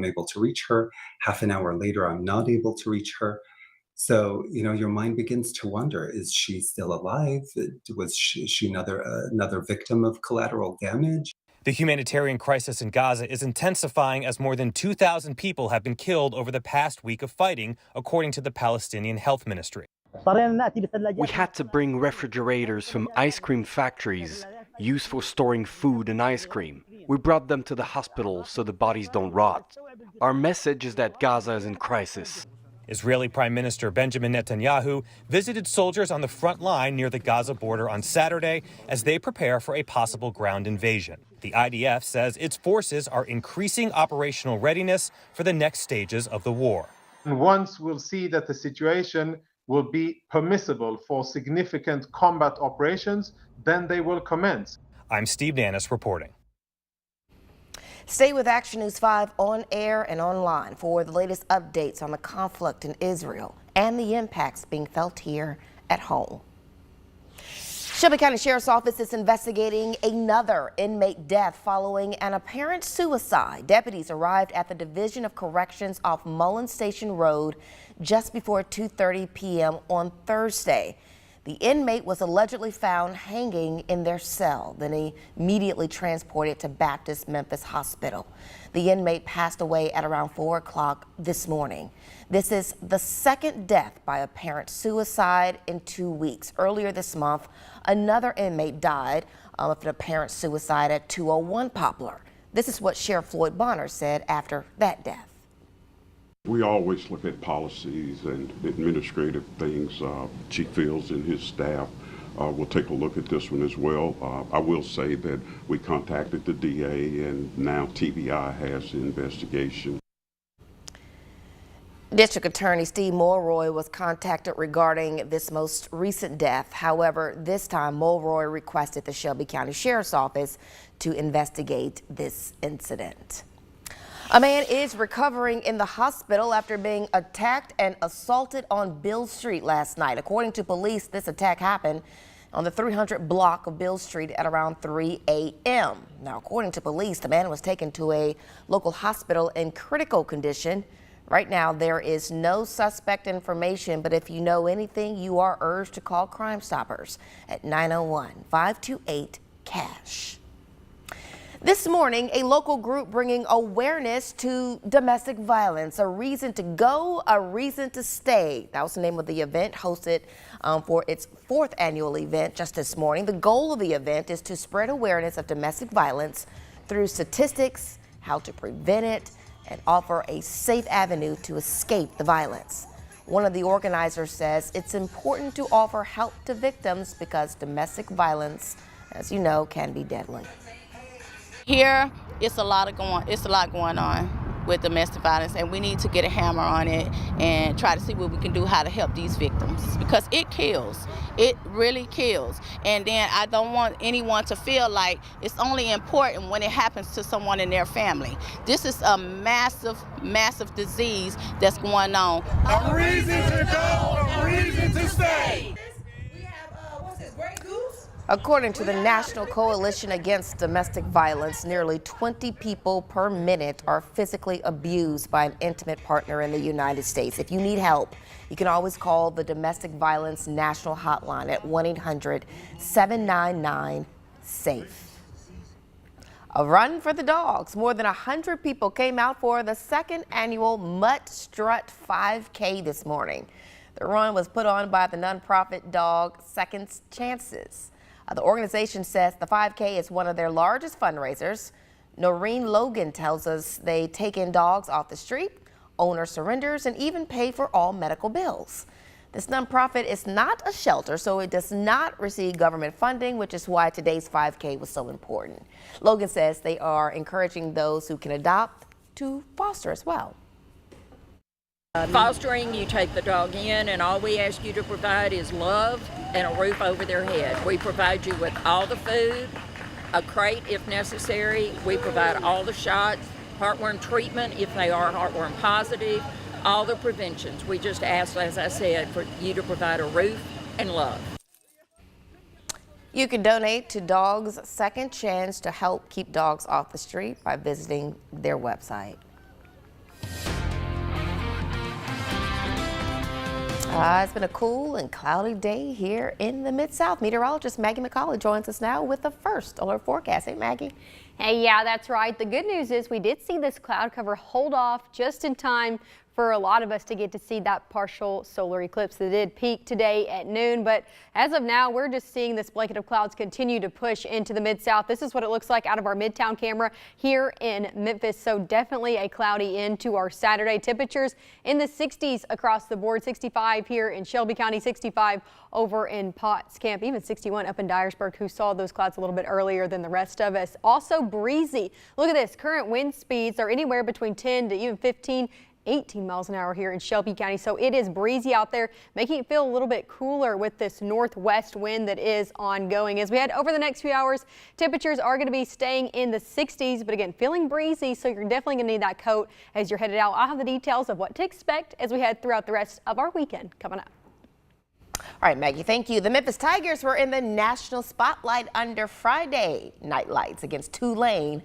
I'm able to reach her. Half an hour later, I'm not able to reach her. So, your mind begins to wonder, is she still alive? Was she another victim of collateral damage? The humanitarian crisis in Gaza is intensifying as more than 2,000 people have been killed over the past week of fighting, according to the Palestinian Health Ministry. We had to bring refrigerators from ice cream factories used for storing food and ice cream. We brought them to the hospital so the bodies don't rot. Our message is that Gaza is in crisis. Israeli Prime Minister Benjamin Netanyahu visited soldiers on the front line near the Gaza border on Saturday as they prepare for a possible ground invasion. The IDF says its forces are increasing operational readiness for the next stages of the war. And once we'll see that the situation will be permissible for significant combat operations, then they will commence. I'm Steve Nannis reporting. Stay with Action News 5 on air and online for the latest updates on the conflict in Israel and the impacts being felt here at home. Shelby County Sheriff's Office is investigating another inmate death following an apparent suicide. Deputies arrived at the Division of Corrections off Mullen Station Road just before 2:30 p.m. on Thursday. The inmate was allegedly found hanging in their cell, then immediately transported to Baptist Memphis Hospital. The inmate passed away at around 4 o'clock this morning. This is the second death by apparent suicide in 2 weeks. Earlier this month, another inmate died of an apparent suicide at 201 Poplar. This is what Sheriff Floyd Bonner said after that death. We always look at policies and administrative things. Chief Fields and his staff will take a look at this one as well. I will say that we contacted the DA and now TBI has the investigation. District Attorney Steve Mulroy was contacted regarding this most recent death. However, this time Mulroy requested the Shelby County Sheriff's Office to investigate this incident. A man is recovering in the hospital after being attacked and assaulted on Beale Street last night. According to police, this attack happened on the 300 block of Beale Street at around 3 a.m. Now, according to police, the man was taken to a local hospital in critical condition. Right now, there is no suspect information, but if you know anything, you are urged to call Crime Stoppers at 901-528-CASH. This morning, a local group bringing awareness to domestic violence, a reason to go, a reason to stay. That was the name of the event, hosted for its 4th annual event just this morning. The goal of the event is to spread awareness of domestic violence through statistics, how to prevent it, and offer a safe avenue to escape the violence. One of the organizers says it's important to offer help to victims because domestic violence, as you know, can be deadly. Here, it's a lot going on with domestic violence, and we need to get a hammer on it and try to see what we can do, how to help these victims, because it kills. It really kills. And then I don't want anyone to feel like it's only important when it happens to someone in their family. This is a massive, massive disease that's going on. A reason to go, a reason to stay. According to the National Coalition Against Domestic Violence, nearly 20 people per minute are physically abused by an intimate partner in the United States. If you need help, you can always call the Domestic Violence National Hotline at 1-800-799-SAFE. A run for the dogs. More than 100 people came out for the 2nd annual Mutt Strut 5K this morning. The run was put on by the nonprofit dog Second Chances. The organization says the 5K is one of their largest fundraisers. Noreen Logan tells us they take in dogs off the street, owner surrenders, and even pay for all medical bills. This nonprofit is not a shelter, so it does not receive government funding, which is why today's 5K was so important. Logan says they are encouraging those who can adopt to foster as well. Fostering, you take the dog in, and all we ask you to provide is love and a roof over their head. We provide you with all the food, a crate if necessary. We provide all the shots, heartworm treatment if they are heartworm positive, all the preventions. We just ask, as I said, for you to provide a roof and love. You can donate to Dogs Second Chance to help keep dogs off the street by visiting their website. It's been a cool and cloudy day here in the Mid-South. Meteorologist Maggie McCauley joins us now with the first alert forecast. Hey, Maggie. Hey, yeah, that's right. The good news is we did see this cloud cover hold off just in time for a lot of us to get to see that partial solar eclipse that did peak today at noon. But as of now, we're just seeing this blanket of clouds continue to push into the Mid-South. This is what it looks like out of our Midtown camera here in Memphis. So definitely a cloudy end to our Saturday. Temperatures in the 60s across the board. 65 here in Shelby County, 65 over in Potts Camp, even 61 up in Dyersburg, who saw those clouds a little bit earlier than the rest of us. Also breezy. Look at this. Current wind speeds are anywhere between 10 to even 18 miles an hour here in Shelby County. So it is breezy out there, making it feel a little bit cooler with this northwest wind that is ongoing. As we head over the next few hours, temperatures are going to be staying in the 60s, but again, feeling breezy. So you're definitely going to need that coat as you're headed out. I'll have the details of what to expect as we head throughout the rest of our weekend coming up. All right, Maggie, thank you. The Memphis Tigers were in the national spotlight under Friday night lights against Tulane.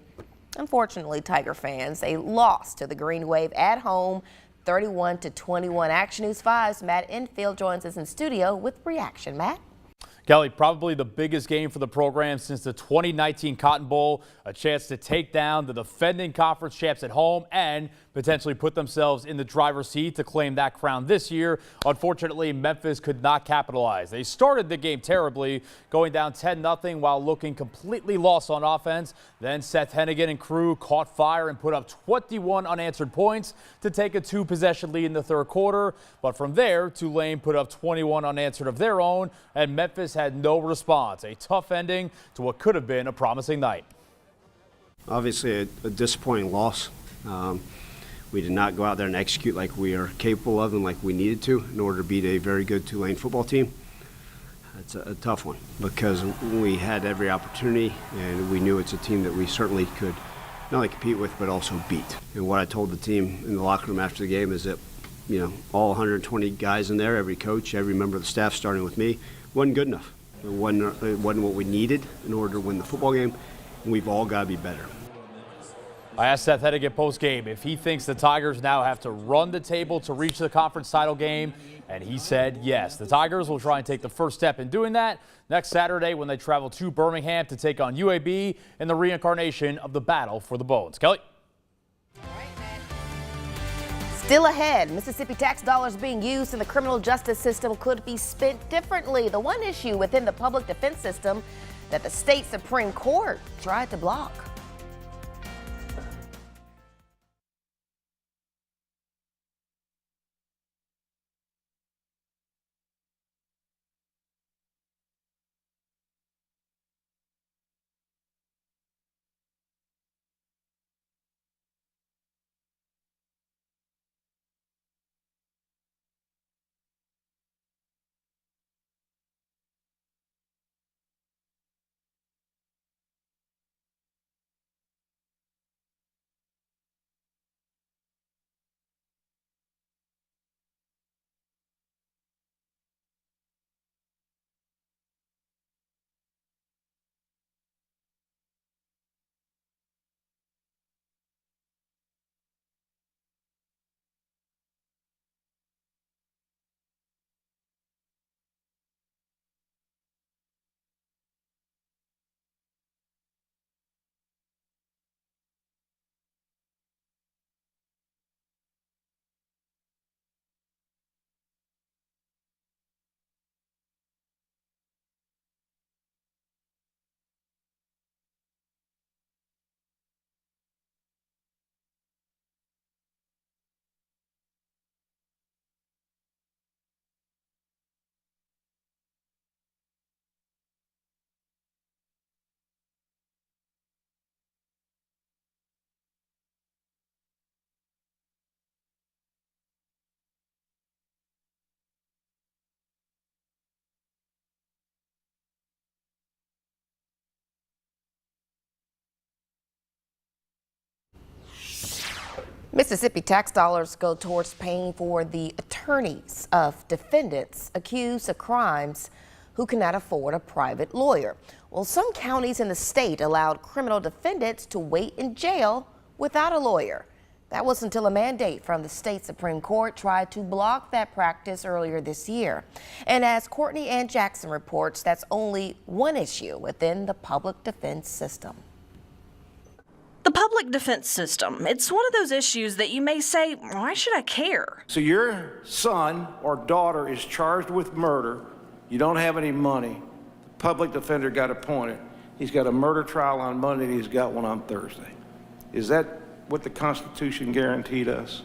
Unfortunately, Tiger fans, they lost to the Green Wave at home, 31-21. Action News 5's Matt Enfield joins us in studio with reaction. Matt? Kelly, probably the biggest game for the program since the 2019 Cotton Bowl, a chance to take down the defending conference champs at home and potentially put themselves in the driver's seat to claim that crown this year. Unfortunately, Memphis could not capitalize. They started the game terribly, going down 10-0 while looking completely lost on offense. Then Seth Hennigan and crew caught fire and put up 21 unanswered points to take a 2-possession lead in the third quarter. But from there, Tulane put up 21 unanswered of their own, and Memphis had no response. A tough ending to what could have been a promising night. Obviously a disappointing loss. We did not go out there and execute like we are capable of and like we needed to in order to beat a very good Tulane football team. It's a tough one because we had every opportunity and we knew it's a team that we certainly could not only compete with but also beat. And what I told the team in the locker room after the game is that, you know, all 120 guys in there, every coach, every member of the staff starting with me, wasn't good enough. It wasn't what we needed in order to win the football game, and we've all got to be better. I asked Seth Hennigan post-game if he thinks the Tigers now have to run the table to reach the conference title game, and he said yes. The Tigers will try and take the first step in doing that next Saturday when they travel to Birmingham to take on UAB in the reincarnation of the battle for the Bones. Kelly? Still ahead, Mississippi tax dollars being used in the criminal justice system could be spent differently. The one issue within the public defense system that the state Supreme Court tried to block. Mississippi tax dollars go towards paying for the attorneys of defendants accused of crimes who cannot afford a private lawyer. Well, some counties in the state allowed criminal defendants to wait in jail without a lawyer. That was until a mandate from the state Supreme Court tried to block that practice earlier this year. And as Courtney Ann Jackson reports, that's only one issue within the public defense system. The public defense system, it's one of those issues that you may say, why should I care? So your son or daughter is charged with murder. You don't have any money. The public defender got appointed. He's got a murder trial on Monday and he's got one on Thursday. Is that what the Constitution guaranteed us?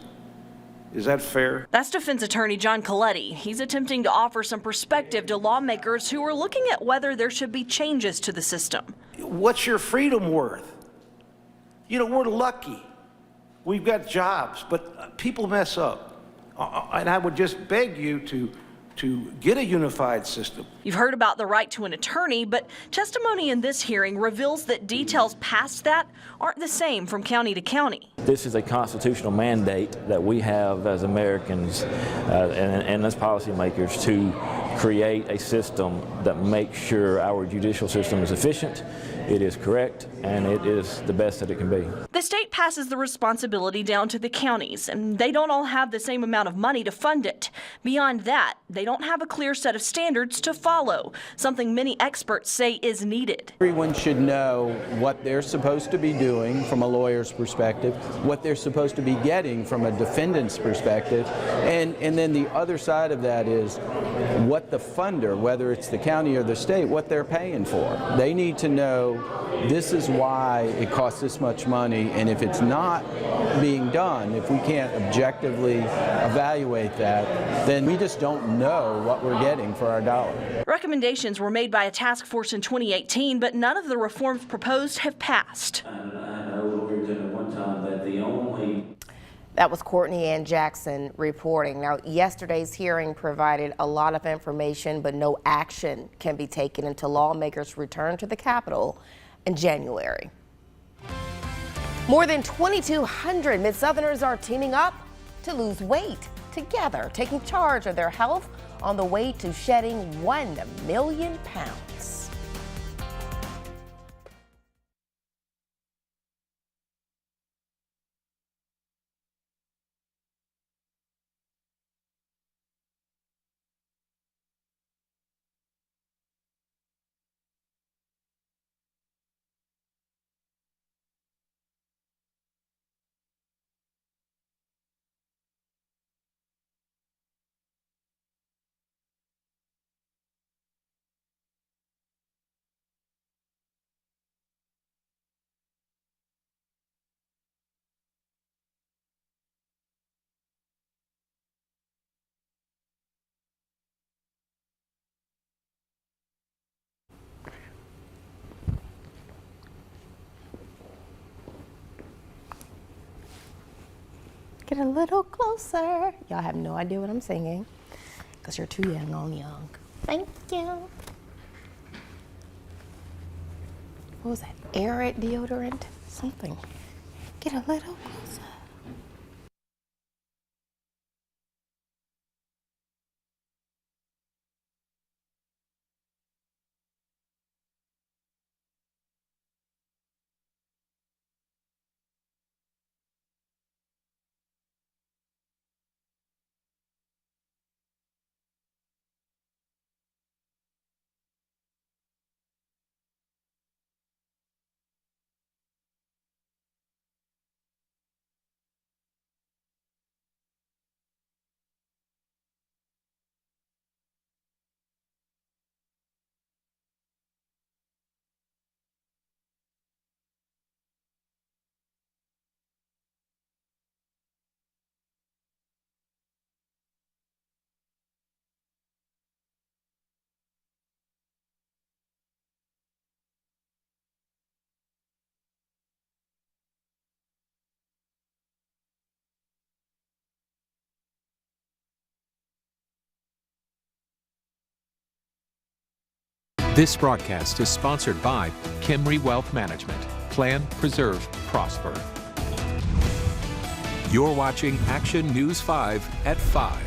Is that fair? That's defense attorney John Coletti. He's attempting to offer some perspective to lawmakers who are looking at whether there should be changes to the system. What's your freedom worth? You know, we're lucky. We've got jobs, but people mess up. And I would just beg you to get a unified system. You've heard about the right to an attorney, but testimony in this hearing reveals that details past that aren't the same from county to county. This is a constitutional mandate that we have as Americans and as policymakers to create a system that makes sure our judicial system is efficient, it is correct, and it is the best that it can be. The state passes the responsibility down to the counties, and they don't all have the same amount of money to fund it. Beyond that, they don't have a clear set of standards to follow, something many experts say is needed. Everyone should know what they're supposed to be doing from a lawyer's perspective, what they're supposed to be getting from a defendant's perspective, and then the other side of that is what the funder, whether it's the county or the state, what they're paying for. They need to know this is why it costs this much money, and if it's not being done, if we can't objectively evaluate that, then we just don't know what we're getting for our dollar. Recommendations were made by a task force in 2018, but none of the reforms proposed have passed. I know at one time that the only That was Courtney Ann Jackson reporting. Now, yesterday's hearing provided a lot of information, but no action can be taken until lawmakers return to the Capitol in January. More than 2,200 Mid-Southerners are teaming up to lose weight together, taking charge of their health on the way to shedding 1 million pounds. Get a little closer. Y'all have no idea what I'm singing because you're too young on young. Thank you. What was that? Air deodorant? Something. Get a little closer. This broadcast is sponsored by Kimry Wealth Management. Plan, preserve, prosper. You're watching Action News 5 at 5.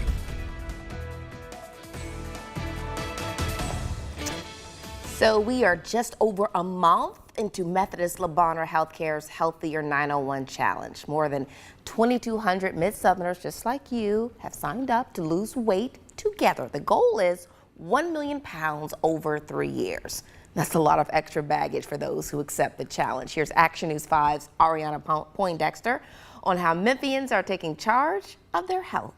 So we are just over a month into Methodist Le Bonheur Healthcare's Healthier 901 Challenge. More than 2,200 Mid-Southerners just like you have signed up to lose weight together. The goal is 1 million pounds over 3 years. That's a lot of extra baggage for those who accept the challenge. Here's Action News 5's Ariana Poindexter on how Memphians are taking charge of their health.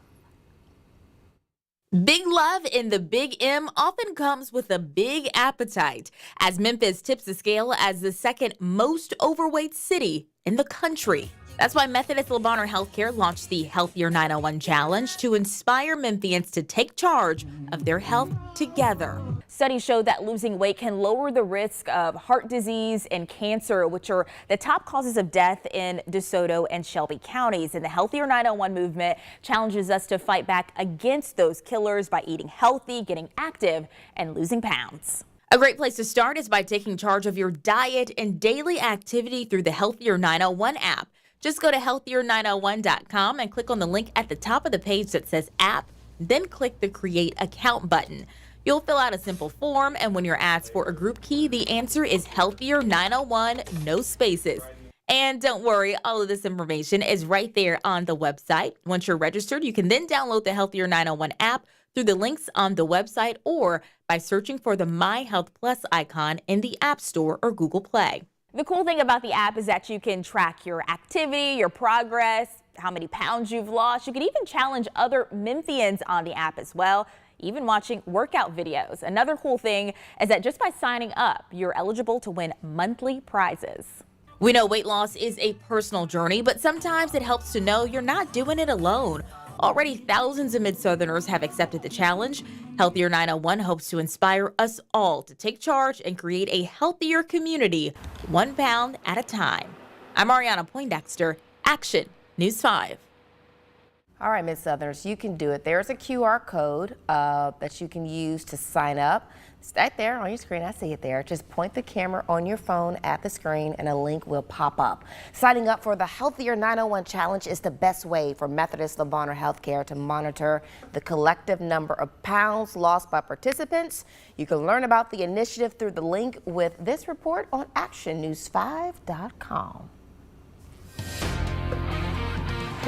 Big love in the Big M often comes with a big appetite, as Memphis tips the scale as the second most overweight city in the country. That's why Methodist Le Bonheur Healthcare launched the Healthier 901 Challenge to inspire Memphians to take charge of their health together. Studies show that losing weight can lower the risk of heart disease and cancer, which are the top causes of death in DeSoto and Shelby counties. And the Healthier 901 movement challenges us to fight back against those killers by eating healthy, getting active, and losing pounds. A great place to start is by taking charge of your diet and daily activity through the Healthier 901 app. Just go to healthier901.com and click on the link at the top of the page that says app, then click the create account button. You'll fill out a simple form, and when you're asked for a group key, the answer is Healthier901, no spaces. And don't worry, all of this information is right there on the website. Once you're registered, you can then download the Healthier 901 app through the links on the website or by searching for the My Health Plus icon in the App Store or Google Play. The cool thing about the app is that you can track your activity, your progress, how many pounds you've lost. You can even challenge other Memphians on the app as well, even watching workout videos. Another cool thing is that just by signing up, you're eligible to win monthly prizes. We know weight loss is a personal journey, but sometimes it helps to know you're not doing it alone. Already thousands of Mid-Southerners have accepted the challenge. Healthier 901 hopes to inspire us all to take charge and create a healthier community, 1 pound at a time. I'm Ariana Poindexter, Action News 5. All right, Mid-Southerners, you can do it. There's a QR code that you can use to sign up. It's right there on your screen. I see it there. Just point the camera on your phone at the screen and a link will pop up. Signing up for the Healthier 901 Challenge is the best way for Methodist Le Bonheur Healthcare to monitor the collective number of pounds lost by participants. You can learn about the initiative through the link with this report on actionnews5.com.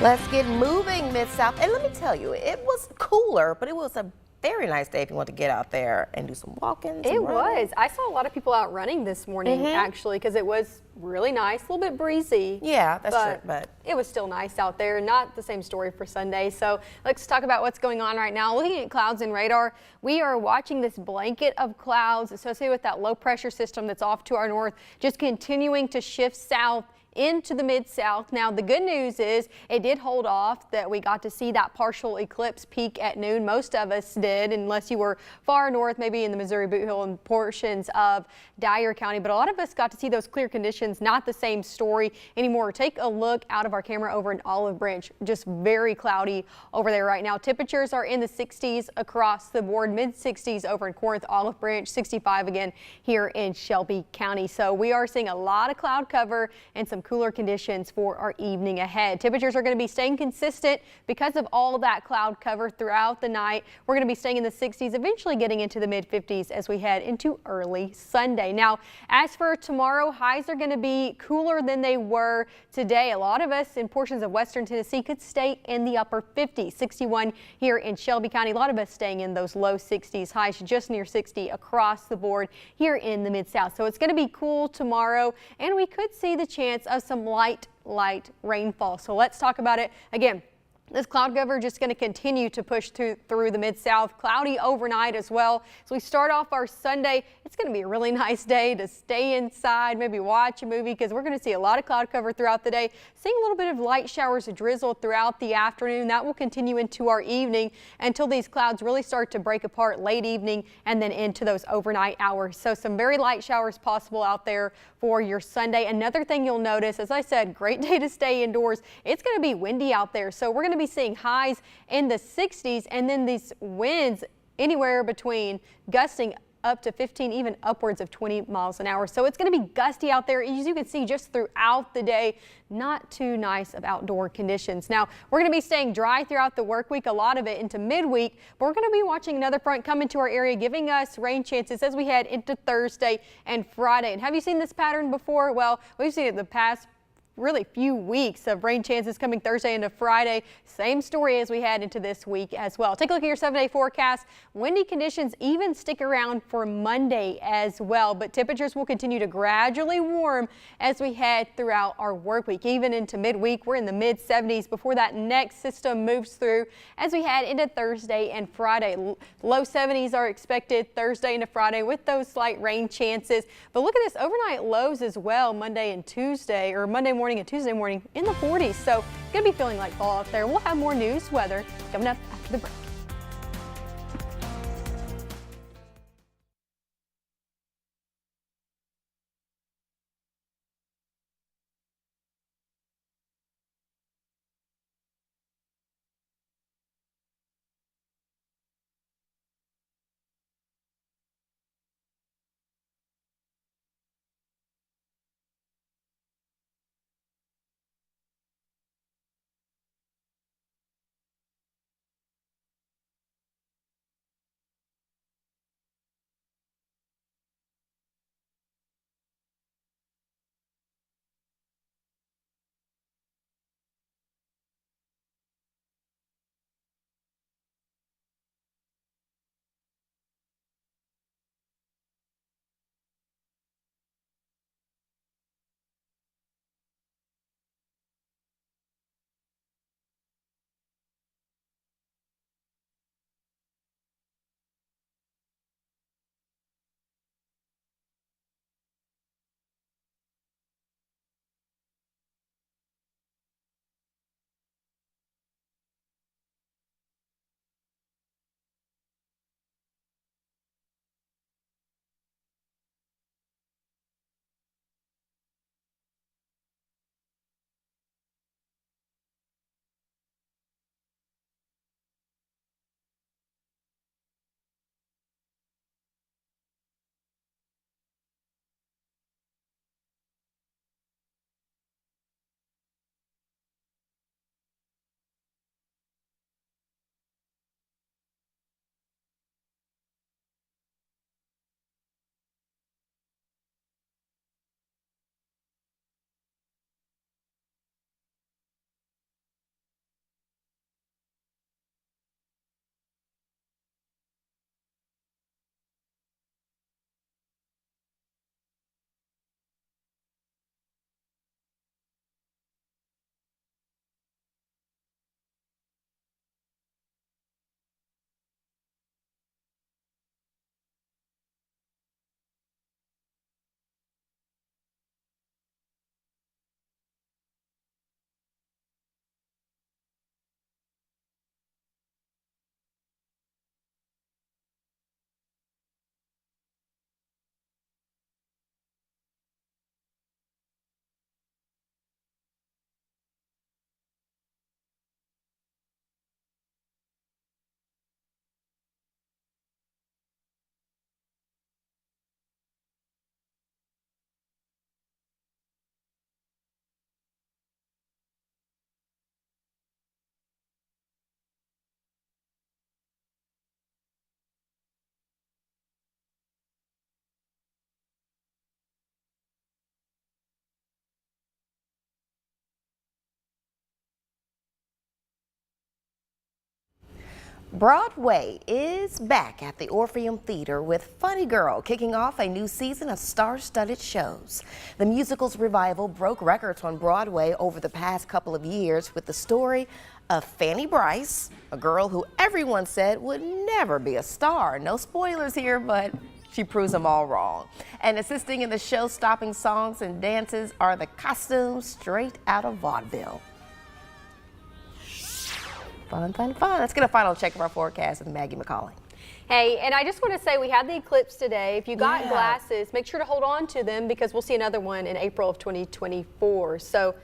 Let's get moving, Mid-South. And let me tell you, it was cooler, but it was a very nice day if you want to get out there and do some walking. It was. I saw a lot of people out running this morning, actually, because it was really nice, a little bit breezy. Yeah, that's true. But it was still nice out there. Not the same story for Sunday. So let's talk about what's going on right now. Looking at clouds and radar, we are watching this blanket of clouds associated with that low pressure system that's off to our north, just continuing to shift south into the Mid-South. Now, the good news is it did hold off, that we got to see that partial eclipse peak at noon. Most of us did, unless you were far north, maybe in the Missouri Boot Hill and portions of Dyer County. But a lot of us got to see those clear conditions. Not the same story anymore. Take a look out of our camera over in Olive Branch. Just very cloudy over there right now. Temperatures are in the 60s across the board, mid-60s over in Corinth, Olive Branch, 65 again here in Shelby County. So we are seeing a lot of cloud cover and some cooler conditions for our evening ahead. Temperatures are going to be staying consistent because of all that cloud cover throughout the night. We're going to be staying in the 60s, eventually getting into the mid-50s as we head into early Sunday. Now, as for tomorrow, highs are going to be cooler than they were today. A lot of us in portions of western Tennessee could stay in the upper 50s. 61 here in Shelby County. A lot of us staying in those low 60s, highs just near 60 across the board here in the Mid-South. So it's going to be cool tomorrow, and we could see the chance of some light rainfall. So let's talk about it. Again, this cloud cover just going to continue to push through the Mid-South. Cloudy overnight as well. So we start off our Sunday. It's going to be a really nice day to stay inside, maybe watch a movie, because we're going to see a lot of cloud cover throughout the day. Seeing a little bit of light showers of drizzle throughout the afternoon. That will continue into our evening until these clouds really start to break apart late evening and then into those overnight hours. So some very light showers possible out there for your Sunday. Another thing you'll notice, as I said, great day to stay indoors. It's going to be windy out there. So we're going to be seeing highs in the 60s, and then these winds anywhere between gusting up to 15, even upwards of 20 miles an hour. So it's going to be gusty out there, as you can see, just throughout the day. Not too nice of outdoor conditions. Now, we're going to be staying dry throughout the work week, a lot of it into midweek, but we're going to be watching another front come into our area, giving us rain chances as we head into Thursday and Friday. And have you seen this pattern before? Well, we've seen it the past really few weeks of rain chances coming Thursday into Friday. Same story as we head into this week as well. Take a look at your 7-day forecast. Windy conditions even stick around for Monday as well, but temperatures will continue to gradually warm as we head throughout our work week. Even into midweek, we're in the mid 70s before that next system moves through as we head into Thursday and Friday. Low 70s are expected Thursday into Friday with those slight rain chances. But look at this overnight lows as well, Monday and Tuesday, or Monday morning and Tuesday morning in the 40s. So it's going to be feeling like fall out there. We'll have more news, weather coming up after the break. Broadway is back at the Orpheum Theater with Funny Girl kicking off a new season of star-studded shows. The musical's revival broke records on Broadway over the past couple of years with the story of Fanny Bryce, a girl who everyone said would never be a star. No spoilers here, but she proves them all wrong. And assisting in the show-stopping songs and dances are the costumes straight out of vaudeville. Fun, fun, fun. Let's get a final check of our forecast with Maggie McCauley. Hey, and I just want to say we had the eclipse today. If you got glasses, make sure to hold on to them because we'll see another one in April of 2024. So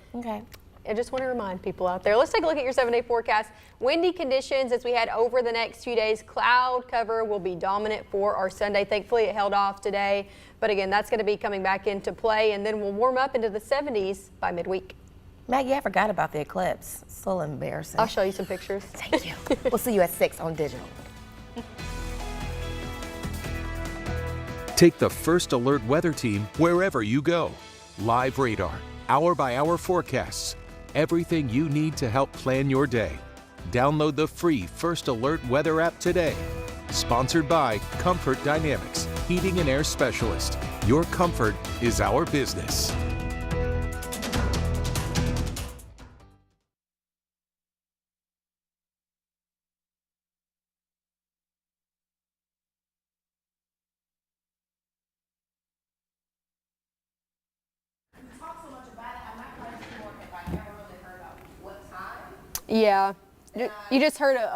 I just want to remind people out there. Let's take a look at your 7-day forecast. Windy conditions as we head over the next few days. Cloud cover will be dominant for our Sunday. Thankfully, it held off today. But again, that's going to be coming back into play, and then we'll warm up into the 70s by midweek. Maggie, I forgot about the eclipse. It's so embarrassing. I'll show you some pictures. Thank you. We'll see you at 6 on digital. Take the First Alert Weather Team wherever you go. Live radar, hour-by-hour forecasts, everything you need to help plan your day. Download the free First Alert Weather app today. Sponsored by Comfort Dynamics, heating and air specialist. Your comfort is our business. Yeah, you just heard a